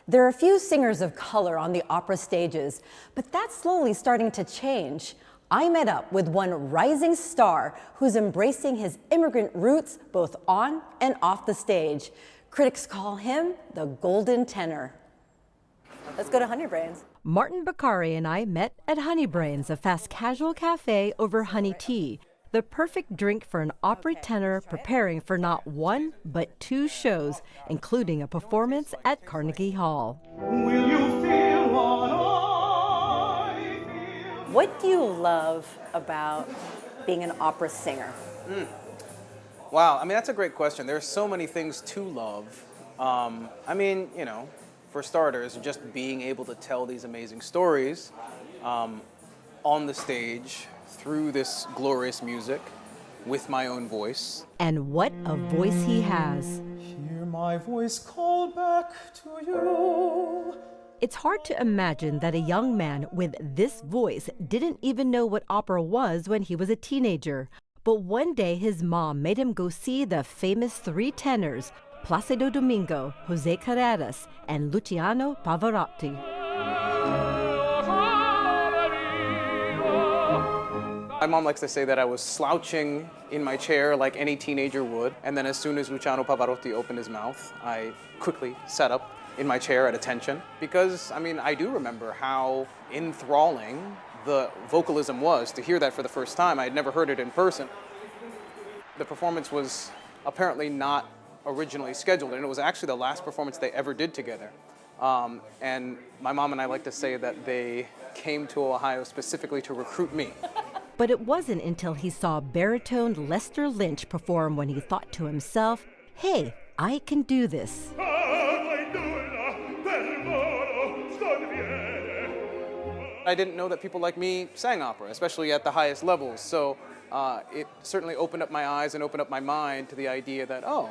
There are a few singers of color on the opera stages, but that's slowly starting to change. I met up with one rising star who's embracing his immigrant roots both on and off the stage. Critics call him the golden tenor. Let's go to Honey Brains. Martin Bakari and I met at Honey Brains, a fast casual cafe over honey tea. The perfect drink for an opera tenor preparing for not one, but two shows, including a performance at Carnegie Hall. Will you feel what I feel? What do you love about being an opera singer? Wow, I mean, that's a great question. There's so many things to love. For starters, just being able to tell these amazing stories on the stage through this glorious music with my own voice. And what a voice he has. Hear my voice call back to you. It's hard to imagine that a young man with this voice didn't even know what opera was when he was a teenager. But one day his mom made him go see the famous three tenors, Placido Domingo, Jose Carreras, and Luciano Pavarotti. My mom likes to say that I was slouching in my chair like any teenager would, and then as soon as Luciano Pavarotti opened his mouth, I quickly sat up in my chair at attention, because, I do remember how enthralling the vocalism was. To hear that for the first time, I had never heard it in person. The performance was apparently not originally scheduled, and it was actually the last performance they ever did together. And my mom and I like to say that they came to Ohio specifically to recruit me. But it wasn't until he saw baritone Lester Lynch perform when he thought to himself, hey, I can do this. I didn't know that people like me sang opera, especially at the highest levels. So it certainly opened up my eyes and opened up my mind to the idea that, I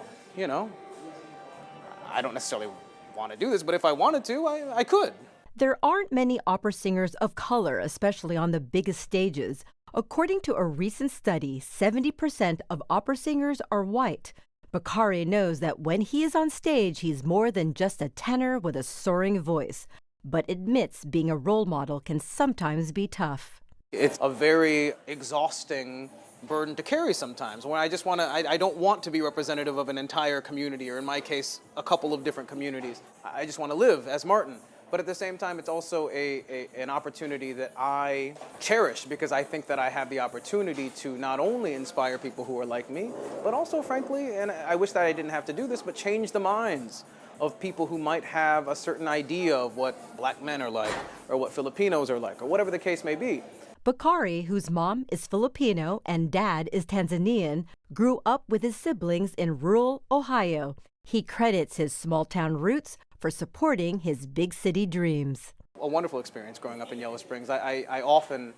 don't necessarily want to do this, but if I wanted to, I could. There aren't many opera singers of color, especially on the biggest stages. According to a recent study, 70% of opera singers are white. Bakari knows that when he is on stage, he's more than just a tenor with a soaring voice, but admits being a role model can sometimes be tough. It's a very exhausting burden to carry sometimes, when I don't want to be representative of an entire community, or in my case, a couple of different communities. I just want to live as Martin. But at the same time, it's also an opportunity that I cherish, because I think that I have the opportunity to not only inspire people who are like me, but also, frankly, and I wish that I didn't have to do this, but change the minds of people who might have a certain idea of what black men are like, or what Filipinos are like, or whatever the case may be. Bakari, whose mom is Filipino and dad is Tanzanian, grew up with his siblings in rural Ohio. He credits his small-town roots for supporting his big city dreams. A wonderful experience growing up in Yellow Springs. I often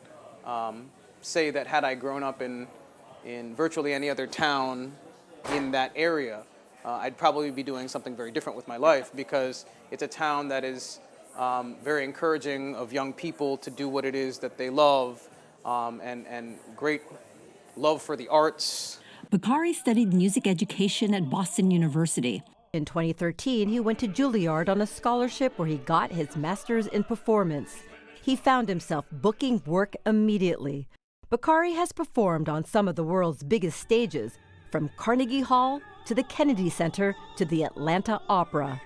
say that had I grown up in virtually any other town in that area, I'd probably be doing something very different with my life, because it's a town that is very encouraging of young people to do what it is that they love, and great love for the arts. Bakari studied music education at Boston University. In 2013, he went to Juilliard on a scholarship where he got his master's in performance. He found himself booking work immediately. Bakari has performed on some of the world's biggest stages, from Carnegie Hall to the Kennedy Center to the Atlanta Opera.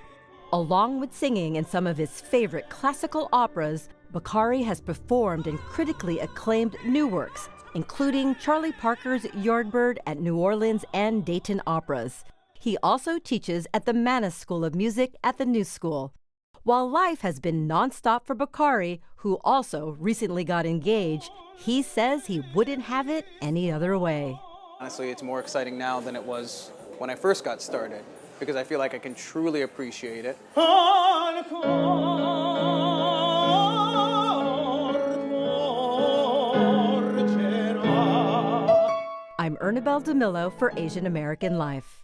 Along with singing in some of his favorite classical operas, Bakari has performed in critically acclaimed new works, including Charlie Parker's Yardbird at New Orleans and Dayton Operas. He also teaches at the Mannes School of Music at the New School. While life has been nonstop for Bakari, who also recently got engaged, he says he wouldn't have it any other way. Honestly, it's more exciting now than it was when I first got started, because I feel like I can truly appreciate it. I'm Ernabelle DeMillo for Asian American Life.